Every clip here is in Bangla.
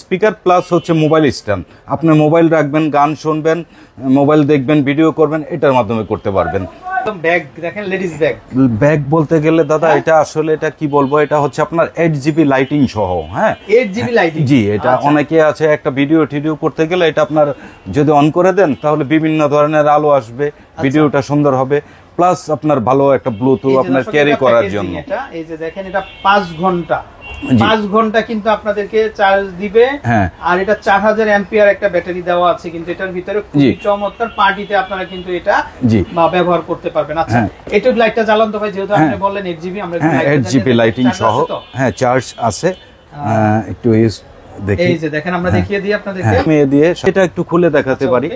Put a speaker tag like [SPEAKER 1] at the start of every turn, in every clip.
[SPEAKER 1] স্পিকার প্লাস হচ্ছে মোবাইল স্ট্যান্ড। আপনি মোবাইল রাখবেন, গান শুনবেন, মোবাইল দেখবেন, ভিডিও করবেন, এটার মাধ্যমে করতে পারবেন।
[SPEAKER 2] ব্যাগ দেখেন, লেডিস ব্যাগ।
[SPEAKER 1] ব্যাগ বলতে গেলে দাদা এটা আসলে এটা কি বলবো, এটা হচ্ছে আপনার 8GB লাইটিং সহ। হ্যাঁ,
[SPEAKER 2] 8GB লাইটিং।
[SPEAKER 1] জি, এটা অনেকে আছে একটা ভিডিও টিডিও করতে গেলে এটা আপনার যদি অন করে দেন তাহলে বিভিন্ন ধরনের আলো আসবে, ভিডিওটা সুন্দর হবে, প্লাস আপনার ভালো একটা ব্লুটুথ আপনার ক্যারি করার জন্য।
[SPEAKER 2] এটা এই যে দেখেন, এটা 5 ঘন্টা 5 ঘন্টা কিন্তু আপনাদেরকে চার্জ দিবে। আর এটা 4000 অ্যাম্পিয়ার একটা ব্যাটারি দেওয়া আছে, কিন্তু এটার ভিতরে খুবই চমৎকার। পার্টিতে আপনারা কিন্তু এটা ব্যবহার করতে পারবেন। আচ্ছা, এটা লাইটটা জ্বালান তো ভাই, যেহেতু আপনি বললেন 8GB, আমরা
[SPEAKER 1] 8GB লাইটিং সহ। হ্যাঁ, চার্জ আছে। একটু
[SPEAKER 2] এই যে দেখেন, আমরা দেখিয়ে দিই আপনাদেরকে।
[SPEAKER 1] আমি দিয়ে এটা একটু খুলে দেখাতে পারি।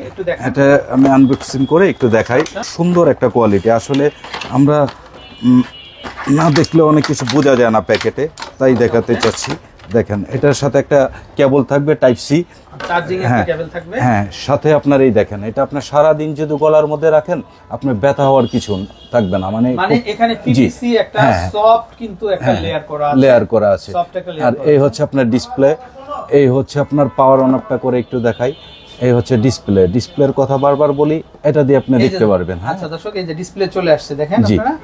[SPEAKER 1] এটা আমি আনবক্সিং করে একটু দেখাই। সুন্দর একটা কোয়ালিটি, আসলে আমরা না দেখলে অনেক কিছু বোঝা যায় না প্যাকেটে, তাই দেখাতে চাচ্ছি। দেখেন, এটার সাথে একটা কেবল থাকবে, টাইপ সি চার্জিং এর কেবল থাকবে। হ্যাঁ, সাথে আপনার এই দেখেন, এটা আপনি সারা দিন যদি গলার মধ্যে রাখেন আপনার ব্যথা হওয়ার কিছু থাকবে না। মানে
[SPEAKER 2] এখানে পিভিসি একটা সফট কিন্তু একটা
[SPEAKER 1] লেয়ার করা আছে। আর এই হচ্ছে আপনার ডিসপ্লে, এই হচ্ছে আপনার পাওয়ার অন অফটা করে একটু দেখাই। এই হচ্ছে ডিসপ্লের কথা বারবার বলি, এটা দিয়ে আপনি দেখতে পারবেন।
[SPEAKER 2] আচ্ছা দর্শক, এই যে ডিসপ্লে চলে আসছে, দেখেন আপনারা।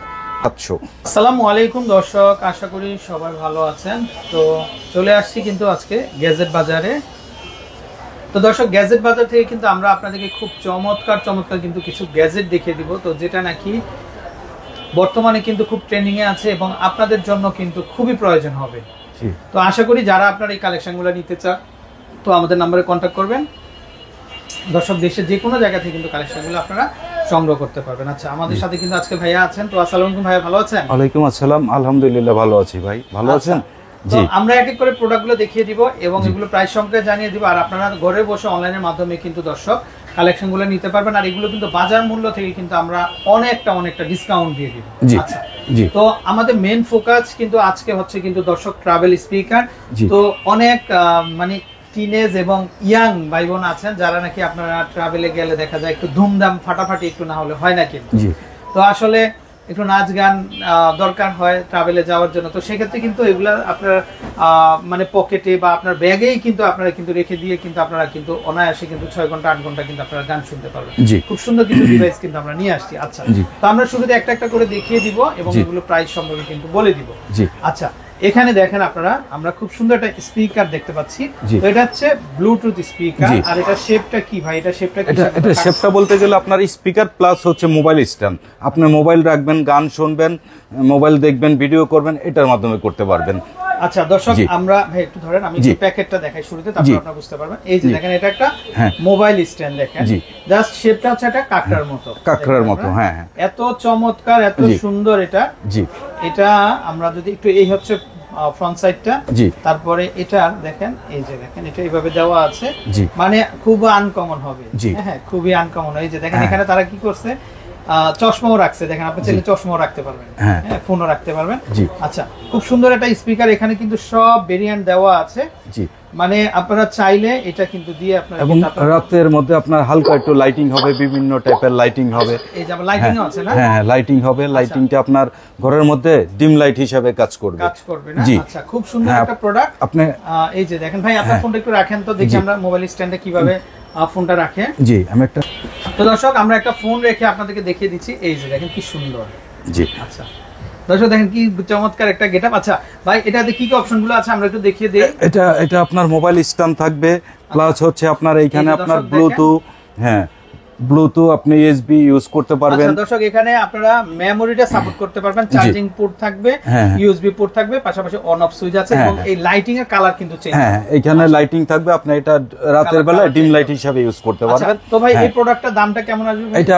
[SPEAKER 1] আসসালামু
[SPEAKER 2] আলাইকুম দর্শক, আশা করি সবাই ভালো আছেন। তো চলে আসছি কিন্তু আজকে গ্যাজেট বাজারে। তো দর্শক, গ্যাজেট বাজার থেকে কিন্তু আমরা আপনাদেরকে খুব চমৎকার কিন্তু কিছু গ্যাজেট দেখিয়ে দিব, তো যেটা নাকি বর্তমানে কিন্তু খুব ট্রেন্ডিং এ আছে এবং আপনাদের জন্য কিন্তু খুবই প্রয়োজন হবে। তো আশা করি যারা আপনারা এই কালেকশনগুলো নিতে চান, তো আমাদের নম্বরে কন্ট্যাক্ট করবেন। দর্শক, দেশের যে কোনো জায়গা থেকে কিন্তু কালেকশনগুলো আপনারা সংগ্রহ করতে পারবেন। আচ্ছা, আমাদের সাথে কিন্তু আজকে ভাইয়া আছেন। তো আসসালামু আলাইকুম ভাইয়া, ভালো আছেন?
[SPEAKER 1] ওয়ালাইকুম আসসালাম, আলহামদুলিল্লাহ ভালো আছি ভাই, ভালো আছেন?
[SPEAKER 2] জি, আমরা এক এক করে প্রোডাক্টগুলো দেখিয়ে দিব এবং এগুলো প্রাইস সংখ্যা জানিয়ে দিব। আর আপনারা ঘরে বসে অনলাইনের মাধ্যমে কিন্তু দর্শক কালেকশনগুলো নিতে পারবেন। আর এগুলো কিন্তু বাজার মূল্য থেকে কিন্তু আমরা অনেকটা ডিসকাউন্ট দিয়ে দিব। আচ্ছা, তো আমাদের মেইন ফোকাস কিন্তু আজকে হচ্ছে কিন্তু দর্শক ট্রাভেল স্পিকার। তো অনেক মানে টিনেজ এবং ইয়াং ভাই বোন আছেন যারা নাকি আপনারা ট্রাভেলে গেলে দেখা যায় একটু ধুমধাম ফাটাফাটি একটু না হলে হয় না, কিন্তু তো আসলে একটু নাচ গান দরকার হয় ট্রাভেলে যাওয়ার জন্য। তো সেক্ষেত্রে কিন্তু এগুলা আপনার মানে পকেটে বা আপনার ব্যাগেই কিন্তু আপনারা কিন্তু রেখে দিয়ে কিন্তু আপনারা কিন্তু অনায়াসে কিন্তু 6 ঘন্টা 8 ঘন্টা কিন্তু আপনারা গান শুনতে পারবেন। খুব সুন্দর কিছু ডিভাইস কিন্তু আমরা নিয়ে আসছি। আচ্ছা, তো আমরা শুরুতে একটা করে দেখিয়ে দিব এবং এগুলো প্রাইস সম্পর্কে কিন্তু বলে দিব। আচ্ছা, এখানে দেখেন আপনারা, আমরা খুব সুন্দর একটা স্পিকার দেখতে পাচ্ছি। তো এটা হচ্ছে ব্লুটুথ স্পিকার। আর এটা শেপটা কি ভাই, এটা শেপটা কি?
[SPEAKER 1] এটা শেপটা বলতে গেলে আপনার স্পিকার প্লাস হচ্ছে মোবাইল স্ট্যান্ড। আপনি মোবাইল রাখবেন, গান শুনবেন, মোবাইল দেখবেন, ভিডিও করবেন, এটার মাধ্যমে করতে পারবেন।
[SPEAKER 2] আচ্ছা দর্শক, আমরা ভাই একটু ধরেন, আমি একটু প্যাকেটটা দেখাই শুরুতে, তারপর আপনারা বুঝতে পারবেন। এই যে দেখেন, এটা একটা মোবাইল স্ট্যান্ড। দেখেন জাস্ট শেপটা হচ্ছে একটা কাঁকড়ার মতো। হ্যাঁ, এত চমৎকার, এত সুন্দর এটা। এটা আমরা যদি একটু, এই হচ্ছে ফ্রন্ট সাইডটা, তারপরে এটা দেখেন, এই যে দেখেন এটা এইভাবে দেওয়া আছে, মানে খুব আনকমন হবে। হ্যাঁ, খুবই আনকমন। এই যে দেখেন, এখানে তারা কি করছে, চশমাও রাখছে। দেখেন, আপনি চাইলে চশমাও রাখতে পারবেন, হ্যাঁ, ফোনও রাখতে পারবেন। আচ্ছা, খুব সুন্দর একটা স্পিকার। এখানে কিন্তু সব ভেরিয়েন্ট দেওয়া আছে। মানে আপনারা চাইলে এটা কিন্তু দিয়ে আপনারা, এবং
[SPEAKER 1] রাতের মধ্যে আপনার হালকা একটু লাইটিং হবে, বিভিন্ন টাইপের লাইটিং হবে।
[SPEAKER 2] এই যে লাইটিং আছে না?
[SPEAKER 1] হ্যাঁ, লাইটিং হবে। লাইটিংটা আপনার ঘরের মধ্যে ডিম লাইট হিসেবে কাজ করবে না?
[SPEAKER 2] আচ্ছা, খুব সুন্দর একটা প্রোডাক্ট। আপনি এই যে দেখেন ভাই, আপনার ফোনটা একটু রাখেন তো, দেখি আমরা মোবাইল স্ট্যান্ডে কিভাবে ফোনটা রাখেন।
[SPEAKER 1] আমি একটা,
[SPEAKER 2] তো দর্শক, আমরা একটা ফোন রেখে আপনাদেরকে দেখিয়ে দিচ্ছি। এই যে দেখেন কি সুন্দর। আচ্ছা দর্শক, দেখেন কি চমৎকার একটা গেটআপ। আচ্ছা ভাই, এটাতে কি কি অপশনগুলো আছে আমরা একটু দেখিয়ে দেই।
[SPEAKER 1] এটা আপনার মোবাইল স্ট্যান্ড থাকবে, প্লাস হচ্ছে আপনার এইখানে আপনার ব্লুটুথ, হ্যাঁ ব্লুটুথ আপনি ইউএসবি ইউজ করতে পারবেন।
[SPEAKER 2] আচ্ছা দর্শক, এখানে আপনারা মেমোরিটা সাপোর্ট করতে পারবেন, চার্জিং পোর্ট থাকবে, ইউএসবি পোর্ট থাকবে, পাশাপাশি অন অফ সুইচ আছে এবং এই লাইটিং এর কালার কিন্তু চেঞ্জ।
[SPEAKER 1] হ্যাঁ, এখানে লাইটিং থাকবে, আপনি এটা রাতের বেলা ডিম লাইট হিসেবে ইউজ করতে পারবেন।
[SPEAKER 2] তো ভাই, এই প্রোডাক্টটার দামটা কেমন আসবে?
[SPEAKER 1] এটা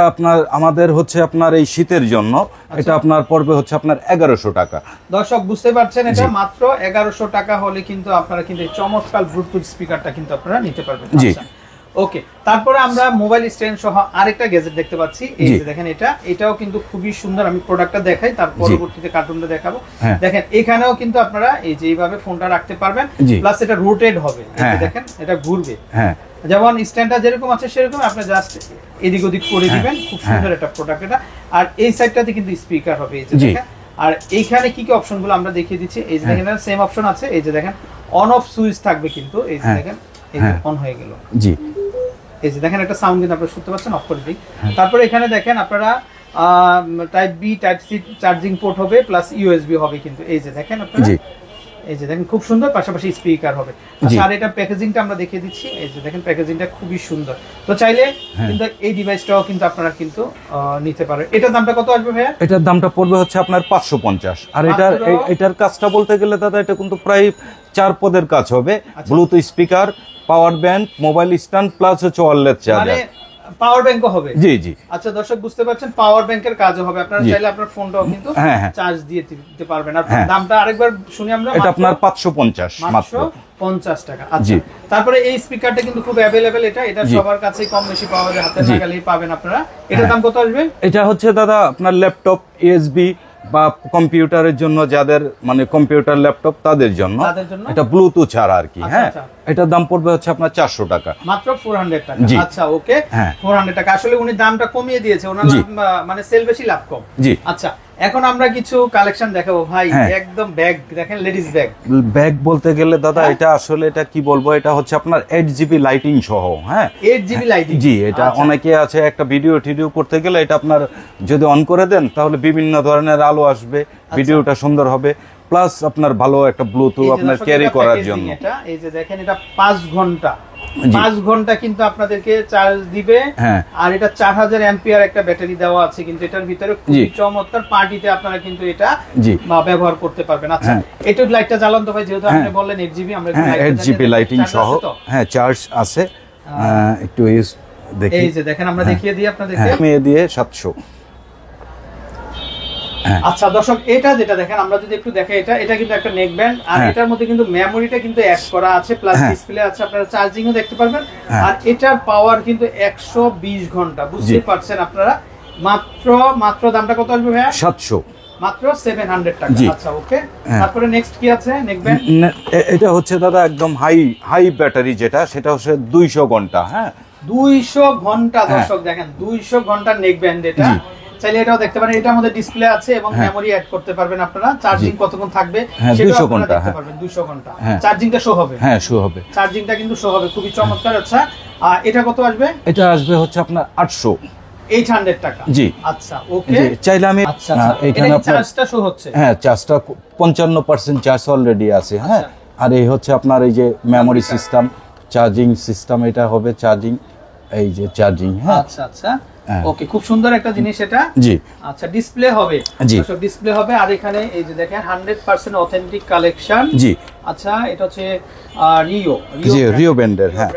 [SPEAKER 1] আমাদের হচ্ছে আপনার এই শীতের জন্য এটা আপনার পড়বে হচ্ছে আপনার 1100 টাকা।
[SPEAKER 2] দর্শক বুঝতে পারছেন, এটা মাত্র 1100 টাকা হলে কিন্তু আপনারা কিন্তু এই চমৎকার ব্লুটুথ স্পিকারটা কিন্তু আপনারা নিতে পারবেন। ওকে, তারপরে আমরা মোবাইল স্ট্যান্ড সহ আরেকটা গ্যাজেট দেখতে পাচ্ছি। এই যে দেখেন, এটাও কিন্তু খুবই সুন্দর। আমি প্রোডাক্টটা দেখাই, তার পরবর্তীতে কার্টুনটা দেখাবো। দেখেন, এখানেও কিন্তু আপনারা এই যে এইভাবে ফোনটা রাখতে পারবেন, প্লাস এটা রোটেট হবে। দেখেন, এটা ঘুরবে। যেমন স্ট্যান্ডটা যেরকম আছে সেরকম আপনি জাস্ট এদিক ওদিক করে দিবেন। খুব সুন্দর একটা প্রোডাক্ট এটা। আর এই সাইডটাতে কিন্তু স্পিকার হবে। এই যে দেখেন, আর এইখানে কি কি অপশনগুলো আমরা দেখিয়ে দিচ্ছি। এই যে দেখেন, সেম অপশন আছে। এই যে দেখেন, অন অফ সুইচ থাকবে কিন্তু এই যে দেখেন এই যে অন হয়ে গেল।
[SPEAKER 1] জি,
[SPEAKER 2] এই যে দেখেন একটা সাউন্ড কিন্তু আপনারা শুনতে পাচ্ছেন, অফ করে দিই। তারপরে এখানে দেখেন আপনারা type B type C charging port হবে প্লাস ইউএসবি হবে কিন্তু এই যে দেখেন আপনারা, এই যে দেখেন খুব সুন্দর, পাশাপাশি স্পিকার হবে। আচ্ছা, আর এটা প্যাকেজিংটা আমরা দেখিয়ে দিচ্ছি। এই যে দেখেন প্যাকেজিংটা খুবই সুন্দর। তো চাইলে কিন্তু এই ডিভাইসটাও কিন্তু আপনারা কিন্তু নিতে পারেন। এটার দামটা কত আসবে ভাইয়া?
[SPEAKER 1] এটার দামটা পড়বে হচ্ছে আপনার 550। আর এটার কাজটা বলতে গেলে দাদা এটা কিন্তু প্রায় 4 পদের কাজ হবে। Bluetooth speaker, power bank, mobile stand plus হচ্ছে ওয়্যারলেস চার্জার,
[SPEAKER 2] পাওয়ার ব্যাংকও হবে।
[SPEAKER 1] জি জি।
[SPEAKER 2] আচ্ছা দর্শক বুঝতে পারছেন, পাওয়ার ব্যাংকের কাজও হবে। আপনারা চাইলে আপনার ফোনটাও কিন্তু চার্জ দিয়ে দিতে পারবেন। আর দামটা আরেকবার শুনি আমরা।
[SPEAKER 1] এটা আপনার 550 মাত্র
[SPEAKER 2] 50 টাকা। আচ্ছা, তারপরে এই স্পিকারটা কিন্তু খুব अवेलेबल, এটা সবার কাছেই কম বেশি পাওয়া যায়, হাতে লাগালেই পাবেন আপনারা। এটার দাম কত আসবে?
[SPEAKER 1] এটা হচ্ছে দাদা আপনার ল্যাপটপ, ইউএসবি বা কম্পিউটারের জন্য, যাদের মানে কম্পিউটার ল্যাপটপ তাদের জন্য এটা ব্লুটুথ ছাড়া আর কি। হ্যাঁ, এটার দাম পড়বে হচ্ছে আপনার 400 টাকা
[SPEAKER 2] মাত্র, 400 টাকা। আচ্ছা ওকে, 400 টাকা। আসলে উনি দামটা কমিয়ে দিয়েছে, ওনার মানে সেল বেশি লাভ কম।
[SPEAKER 1] জি।
[SPEAKER 2] আচ্ছা, এখন আমরা কিছু কালেকশন দেখাবো ভাই। একদম ব্যাগ দেখেন, লেডিস ব্যাগ।
[SPEAKER 1] ব্যাগ বলতে গেলে দাদা এটা আসলে এটা কি বলবো, এটা হচ্ছে আপনার 8GB লাইটিং সহ। হ্যাঁ,
[SPEAKER 2] 8GB লাইটিং।
[SPEAKER 1] জি, এটা অনেকে আছে একটা ভিডিও করতে গেলে এটা আপনার যদি অন করে দেন তাহলে বিভিন্ন ধরনের আলো আসবে, ভিডিওটা সুন্দর হবে, প্লাস আপনার ভালো একটা ব্লুটুথ আপনার ক্যারি করার জন্য।
[SPEAKER 2] এটা এই যে দেখেন, এটা 5 ঘন্টা 5 ঘন্টা কিন্তু আপনাদেরকে চার্জ দিবে। আর এটা 4000 অ্যাম্পিয়ার একটা ব্যাটারি দেওয়া আছে কিন্তু এটার ভিতরে, খুবই চমৎকার। পার্টিতে আপনারা কিন্তু এটা ব্যবহার করতে পারবেন। আচ্ছা, এটা লাইটটা জ্বালান তো ভাই, যেহেতু আপনি বললেন 8GB, আমরা
[SPEAKER 1] 8GB লাইটিং সহ। হ্যাঁ, চার্জ আছে, একটু ইউজ দেখি।
[SPEAKER 2] এই যে দেখেন, আমরা দেখিয়ে দিই আপনাদেরকে।
[SPEAKER 1] মেয়ে দিয়ে 700।
[SPEAKER 2] আচ্ছা দর্শক, এটা যেটা দেখেন, আমরা যদি একটু দেখাই, এটা কিন্তু একটা নেক ব্যান্ড। আর এটার মধ্যে কিন্তু মেমোরিটা কিন্তু অ্যাড করা আছে, প্লাস ডিসপ্লে আছে, আপনারা চার্জিংও দেখতে পারবেন। আর এটার পাওয়ার কিন্তু 120 ঘন্টা। বুঝতেই পারছেন আপনারা। মাত্র দামটা কত আসবে ভাইয়া?
[SPEAKER 1] 700,
[SPEAKER 2] মাত্র 700 টাকা। আচ্ছা ওকে, তারপরে নেক্সট কি আছে? Neck band.
[SPEAKER 1] এটা হচ্ছে দাদা একদম হাই ব্যাটারি, যেটা সেটা হচ্ছে 200 ঘন্টা। হ্যাঁ,
[SPEAKER 2] 200 ঘন্টা। দর্শক দেখেন, 200 ঘন্টার নেক ব্যান্ড এটা। চাইলে এটাও দেখতে পারেন। এটার মধ্যে ডিসপ্লে আছে এবং মেমোরি অ্যাড করতে পারবেন আপনারা। চার্জিং কতক্ষণ থাকবে সেটাও আপনারা দেখতে পারবেন। 200 ঘন্টা চার্জিংটা শো হবে।
[SPEAKER 1] হ্যাঁ, শো হবে, চার্জিংটা
[SPEAKER 2] কিন্তু শো হবে। খুবই চমৎকার। আচ্ছা, এটা কত আসবে?
[SPEAKER 1] এটা আসবে হচ্ছে আপনার
[SPEAKER 2] 800 টাকা।
[SPEAKER 1] জি।
[SPEAKER 2] আচ্ছা ওকে,
[SPEAKER 1] চাইলে আমি
[SPEAKER 2] এখানে চার্জটা শো হচ্ছে।
[SPEAKER 1] হ্যাঁ, চার্জটা 55% চার্জ অলরেডি আছে। হ্যাঁ, আর এই হচ্ছে আপনার এই যে মেমোরি সিস্টেম, চার্জিং সিস্টেম, এটা হবে চার্জিং, এই যে চার্জিং। হ্যাঁ,
[SPEAKER 2] আচ্ছা আচ্ছা ওকে, খুব সুন্দর একটা জিনিস এটা।
[SPEAKER 1] জি।
[SPEAKER 2] আচ্ছা, ডিসপ্লে হবে। দর্শক ডিসপ্লে হবে। আর এখানে এই যে দেখেন 100% অথেন্টিক কালেকশন।
[SPEAKER 1] জি।
[SPEAKER 2] আচ্ছা, এটা হচ্ছে
[SPEAKER 1] রিও ব্র্যান্ডের। হ্যাঁ,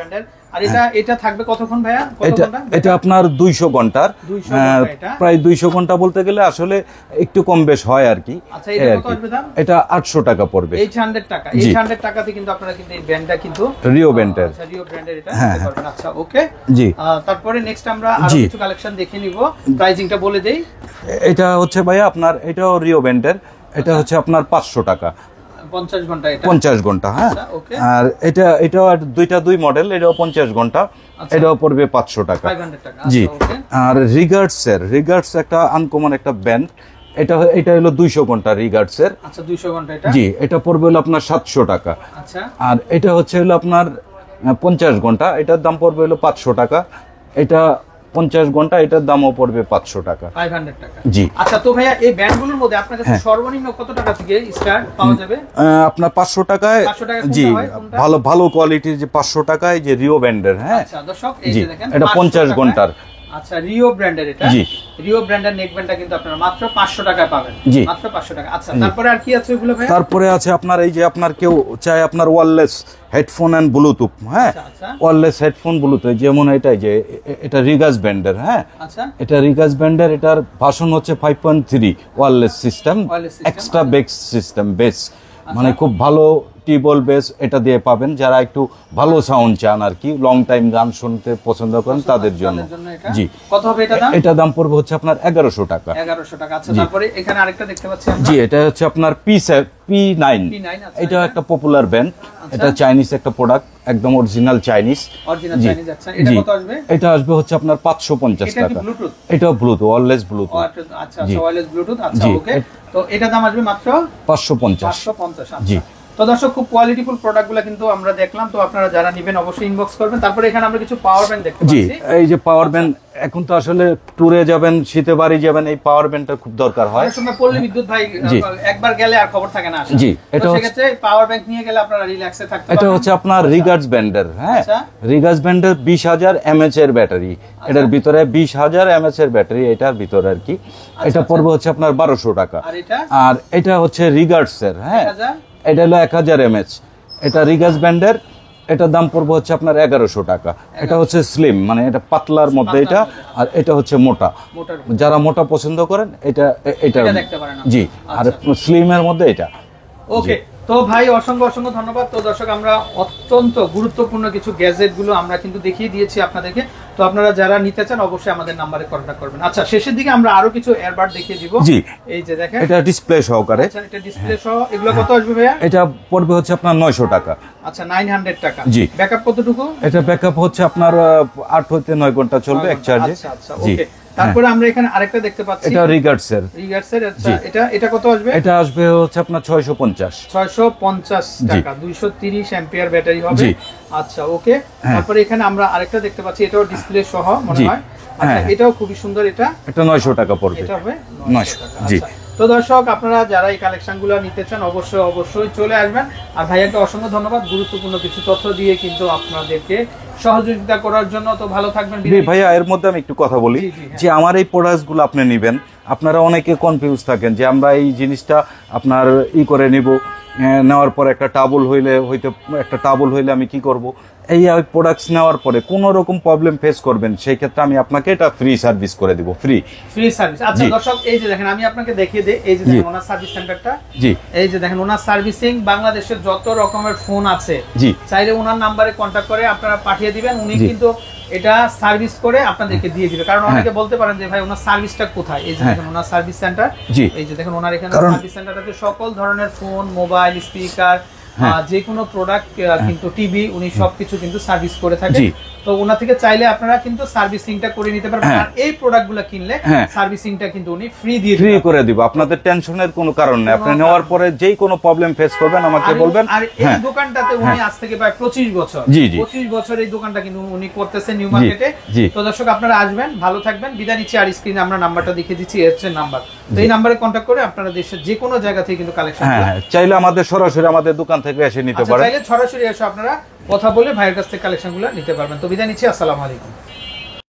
[SPEAKER 2] আর এটা থাকবে কতক্ষণ ভাইয়া?
[SPEAKER 1] এটা আপনার 200 ঘন্টার, প্রায় 200 ঘন্টা বলতে গেলে আসলে একটু কম বেশ হয় আর কি।
[SPEAKER 2] আচ্ছা, এটা কত আসবে দাম?
[SPEAKER 1] এটা 800 টাকা পড়বে।
[SPEAKER 2] 800 টাকা। 800 টাকাতে কিন্তু আপনারা কিন্তু এই ব্র্যান্ডটা কিন্তু
[SPEAKER 1] রিও ব্র্যান্ডের।
[SPEAKER 2] আচ্ছা, রিও ব্র্যান্ডের এটা নিতে পারবেন। আচ্ছা ওকে।
[SPEAKER 1] জি।
[SPEAKER 2] তারপরে নেক্সট আমরা আরো কিছু কালেকশন দেখে নিব। প্রাইসিংটা বলে দেই।
[SPEAKER 1] এটা হচ্ছে ভাইয়া আপনার, এটাও রিও ব্র্যান্ডের। এটা হচ্ছে আপনার 500 টাকা
[SPEAKER 2] 50 ঘন্টা। এটা
[SPEAKER 1] 50 ঘন্টা। হ্যাঁ, আর এটাও দুই মডেল, এটাও 50 ঘন্টা, এটাও পড়বে 500 টাকা।
[SPEAKER 2] 500 টাকা।
[SPEAKER 1] জি। আর রিগার্ডস একটা আনকমন একটা ব্যান্ড, এটা হলো 200 ঘন্টা রিগার্ডসের।
[SPEAKER 2] আচ্ছা, 200 ঘন্টা এটা।
[SPEAKER 1] জি, এটা পড়বে হলো আপনার 700 টাকা।
[SPEAKER 2] আচ্ছা,
[SPEAKER 1] আর এটা হচ্ছে হলো আপনার 50 ঘন্টা, এটার দাম পড়বে হলো 500 টাকা। এটা 50 ঘন্টা, এটার দামও পড়বে 500 টাকা।
[SPEAKER 2] 500 টাকা।
[SPEAKER 1] জি।
[SPEAKER 2] আচ্ছা, তো ভাইয়া এই ব্যান্ডগুলোর মধ্যে আপনার কাছে সর্বনিম্ন কত টাকা থেকে স্টার্ট পাওয়া যাবে?
[SPEAKER 1] আপনার 500 টাকায়। জি, ভালো কোয়ালিটির যে 500 টাকায় যে রিও ব্র্যান্ডের। হ্যাঁ,
[SPEAKER 2] আচ্ছা দর্শক, এই যে দেখেন
[SPEAKER 1] এটা 50 ঘন্টার।
[SPEAKER 2] আচ্ছা, রিও ব্র্যান্ডের এটা। জি, রিও ব্র্যান্ডের নেক ব্যান্ডটা কিন্তু আপনারা মাত্র 500 টাকায় পাবেন।
[SPEAKER 1] জি,
[SPEAKER 2] মাত্র 500 টাকা। আচ্ছা, তারপরে আর কি আছে ওগুলো ভাই?
[SPEAKER 1] তারপরে আছে আপনার এই যে আপনার কেউ চায় আপনার ওয়্যারলেস হেডফোন এন্ড ব্লুটুথ। হ্যাঁ, ওয়্যারলেস হেডফোন ব্লুটুথ, যেমন এটাই যে এটা রিগাস ব্র্যান্ডের। হ্যাঁ, আচ্ছা, এটা রিগাস ব্র্যান্ডের। এটার ভার্সন হচ্ছে 5.3 ওয়্যারলেস সিস্টেম, এক্সট্রা বেস, মানে খুব ভালো টিবল বেস এটা দিয়ে পাবেন। যারা একটু ভালো সাউন্ড চান আর কি, লং টাইম গান শুনতে পছন্দ করেন তাদের জন্য। জি।
[SPEAKER 2] কত হবে এটা দাম?
[SPEAKER 1] এটা দাম পড়বে হচ্ছে আপনার 1100 টাকা।
[SPEAKER 2] 1100 টাকা। আচ্ছা, তারপরে এখানে আরেকটা দেখতে পাচ্ছি আমরা।
[SPEAKER 1] জি, এটা হচ্ছে আপনার P9। এটা একটা পপুলার ব্র্যান্ড। এটা চাইনিজ একটা প্রোডাক্ট, একদম অরিজিনাল চাইনিজ।
[SPEAKER 2] আচ্ছা, এটা কত আসবে?
[SPEAKER 1] এটা আসবে হচ্ছে আপনার 550 টাকা। এটা ব্লুটুথ, ওয়্যারলেস ব্লুটুথ।
[SPEAKER 2] আচ্ছা, ওয়্যারলেস ব্লুটুথ। আচ্ছা ওকে, তো এটা দাম আসবে মাত্র
[SPEAKER 1] 550।
[SPEAKER 2] জি। তো দর্শক খুব কোয়ালিটিফুল প্রোডাক্টগুলো কিন্তু আমরা দেখলাম, তো আপনারা যারা নেবেন অবশ্যই ইনবক্স করবেন। তারপরে এখানে আমরা কিছু পাওয়ার ব্যাংক দেখতে
[SPEAKER 1] জি,
[SPEAKER 2] পাচ্ছি।
[SPEAKER 1] এই যে পাওয়ার ব্যাংক, এখন তো আসলে ট্যুরে যাবেন, শীতে বাড়ি যাবেন, এই পাওয়ার ব্যাংকটা খুব দরকার হয়।
[SPEAKER 2] অনেক সময় পল্লী বিদ্যুৎ ভাই
[SPEAKER 1] জি।
[SPEAKER 2] একবার গেলে আর খবর থাকে না আসলে।
[SPEAKER 1] জি,
[SPEAKER 2] তো
[SPEAKER 1] এটা হচ্ছে-
[SPEAKER 2] সেক্ষেত্রে পাওয়ার ব্যাংক নিয়ে গেলে আপনারা রিল্যাক্সে থাকতে
[SPEAKER 1] এটা
[SPEAKER 2] পারবেন।
[SPEAKER 1] হচ্ছে আপনার রিগার্ডস ব্যান্ডের, হ্যাঁ
[SPEAKER 2] আচ্ছা।
[SPEAKER 1] রিগার্ডস ব্যান্ডের 20,000 mAh এর ব্যাটারি, এটার ভিতরে 20,000 mAh এর ব্যাটারি, এটার ভিতরে আর কি। এটা পড়বে হচ্ছে আপনার 1200 টাকা।
[SPEAKER 2] আর এটা
[SPEAKER 1] আর এটা হচ্ছে রিগার্ডস এর, হ্যাঁ
[SPEAKER 2] 1000?
[SPEAKER 1] এটা হলো 1000 mAh, এটা রিগার্ডস ব্যান্ডের, এটার দাম পড়বে হচ্ছে আপনার 1100 টাকা। এটা হচ্ছে স্লিম, মানে এটা পাতলার মধ্যে এটা, আর এটা হচ্ছে মোটা।
[SPEAKER 2] মোটার
[SPEAKER 1] যারা মোটা পছন্দ করেন এটা এটা
[SPEAKER 2] এটা দেখতে পারেন
[SPEAKER 1] জি, আর স্লিমের মধ্যে এটা।
[SPEAKER 2] ওকে। তো ভাই অসংখ্য অসংখ্য ধন্যবাদ। তো দর্শক আমরা অত্যন্ত গুরুত্বপূর্ণ কিছু গ্যাজেট গুলো আমরা কিন্তু দেখিয়ে দিয়েছি আপনাদেরকে। তো আপনারা যারা নিতে চান অবশ্যই আমাদের নম্বরে কন্ট্যাক্ট করবেন। আচ্ছা, শেষের দিকে আমরা আরো কিছু এয়ারবাড দেখিয়ে দিব।
[SPEAKER 1] জি,
[SPEAKER 2] এই যে দেখেন,
[SPEAKER 1] এটা ডিসপ্লে সহকারে।
[SPEAKER 2] আচ্ছা এটা ডিসপ্লে সহ, এগুলো কত আসবে ভাইয়া?
[SPEAKER 1] এটা পড়বে হচ্ছে আপনার 900 টাকা।
[SPEAKER 2] আচ্ছা 900 টাকা।
[SPEAKER 1] জি।
[SPEAKER 2] ব্যাকআপ কতটুকু?
[SPEAKER 1] এটা ব্যাকআপ হচ্ছে আপনার 8 হতে 9 ঘন্টা চলবে এক চার্জে।
[SPEAKER 2] আচ্ছা আচ্ছা,
[SPEAKER 1] জি,
[SPEAKER 2] ওকে। তারপরে আমরা এখানে আরেকটা দেখতে পাচ্ছি,
[SPEAKER 1] এটা রিগার্ডস এর।
[SPEAKER 2] রিগার্ডস এর। আচ্ছা এটা কত আসবে?
[SPEAKER 1] এটা আসবে হচ্ছে আপনার 650।
[SPEAKER 2] 650 টাকা, 230 অ্যাম্পিয়ার ব্যাটারি হবে।
[SPEAKER 1] জি।
[SPEAKER 2] আচ্ছা ওকে। তারপরে এখানে আমরা আরেকটা দেখতে পাচ্ছি, এটাও ডিসপ্লে সহ মনে
[SPEAKER 1] জি।
[SPEAKER 2] হয়। আচ্ছা
[SPEAKER 1] হ্যাঁ।
[SPEAKER 2] এটাও খুবই সুন্দর। এটা
[SPEAKER 1] 900 টাকা পড়বে।
[SPEAKER 2] এটা হবে
[SPEAKER 1] 900
[SPEAKER 2] টাকা।
[SPEAKER 1] জি।
[SPEAKER 2] আচ্ছা। তো দর্শক আপনারা যারা এই কালেকশনগুলো নিতে চান অবশ্যই অবশ্যই চলে আসবেন। আর ভাইয়াকে অসংখ্য ধন্যবাদ গুরুত্বপূর্ণ কিছু তথ্য দিয়ে কিন্তু আপনাদেরকে সহযোগিতা করার জন্য। তো ভালো থাকবেন
[SPEAKER 1] ভাইয়া, এর মধ্যে আমি একটু কথা বলি
[SPEAKER 2] জি, জি, হ্যাঁ।
[SPEAKER 1] যে আমার এই প্রোডাক্টসগুলো আপনি নেবেন, আপনারা অনেকে কনফিউজ থাকেন যে আমরা এই জিনিসটা আপনার করে নিব, নেওয়ার পর একটা টাবল হইলে আমি কি করব। এই প্রোডাক্টস নেওয়ার পরে কোনো রকম প্রবলেম ফেস করবেন, সেই ক্ষেত্রে আমি আপনাকে এটা ফ্রি সার্ভিস করে দিব, ফ্রি
[SPEAKER 2] সার্ভিস। আচ্ছা
[SPEAKER 1] জি।
[SPEAKER 2] দর্শক এই যে দেখেন, আমি আপনাকে দেখিয়ে দিই, এই যে
[SPEAKER 1] জি।
[SPEAKER 2] দেখেন ওনার সার্ভিস সেন্টারটা।
[SPEAKER 1] জি,
[SPEAKER 2] এই যে দেখেন ওনার সার্ভিসিং, বাংলাদেশের যত রকমের ফোন আছে
[SPEAKER 1] জি,
[SPEAKER 2] চাইলে ওনার নাম্বারে কন্ট্যাক্ট করে আপনারা পাঠিয়ে দিবেন, উনি
[SPEAKER 1] জি।
[SPEAKER 2] কিন্তু এটা সার্ভিস করে আপনাদেরকে দিয়ে দিবে। কারণ অনেকে বলতে পারেন যে ভাই ওনার সার্ভিসটা কোথায়। এই যে
[SPEAKER 1] হ্যাঁ।
[SPEAKER 2] দেখেন ওনার সার্ভিস সেন্টার।
[SPEAKER 1] জি।
[SPEAKER 2] এই যে দেখেন ওনার এখানে
[SPEAKER 1] কারণ-
[SPEAKER 2] সার্ভিস সেন্টারটাতে সকল ধরনের ফোন, মোবাইল, স্পিকার,
[SPEAKER 1] হ্যাঁ।
[SPEAKER 2] যে কোনো প্রোডাক্ট কিন্তু টিভি, উনি সবকিছু কিন্তু সার্ভিস করে থাকে।
[SPEAKER 1] জি।
[SPEAKER 2] তো ওনা থেকে চাইলে আপনারা কিন্তু সার্ভিসিংটা করে নিতে পারবেন।
[SPEAKER 1] হ্যাঁ।
[SPEAKER 2] আর এই প্রোডাক্টগুলো কিনলে
[SPEAKER 1] হ্যাঁ।
[SPEAKER 2] সার্ভিসিংটা কিন্তু উনি ফ্রি দিয়ে
[SPEAKER 1] ফ্রি
[SPEAKER 2] দিবেন।
[SPEAKER 1] করে দিব, আপনাদের টেনশনের কোনো কারণ নেই। আপনি
[SPEAKER 2] কোনো
[SPEAKER 1] নেওয়ার পরে যেই কোনো প্রবলেম ফেস করবেন আমাকে বলবেন।
[SPEAKER 2] আর এই
[SPEAKER 1] হ্যাঁ,
[SPEAKER 2] দোকানটাতে উনি আজ থেকে প্রায় 25 বছর,
[SPEAKER 1] জি, জি।
[SPEAKER 2] 25 বছর এই দোকানটা কিন্তু উনি করতেছেন নিউ মার্কেটে।
[SPEAKER 1] জি।
[SPEAKER 2] তো দর্শক আপনারা আসবেন, ভালো থাকবেন, বিদায় নিচ্ছি। আর স্ক্রিনে আমরা নাম্বারটা দেখিয়ে দিচ্ছি, এর হচ্ছে নাম্বার। তো এই নাম্বারে কন্ট্যাক্ট করে আপনারা দেশের যে কোনো জায়গা থেকে কিন্তু কালেকশন
[SPEAKER 1] হ্যাঁ, চাইলে আমাদের সরাসরি আমাদের দোকান থেকে এসে নিতে পারেন।
[SPEAKER 2] চাইলে সরাসরি এসে আপনারা কথা বলে ভাইয়ের কাছ থেকে কালেকশনগুলো নিতে পারবেন। তো বিদায় নিচ্ছি, আসসালামু আলাইকুম।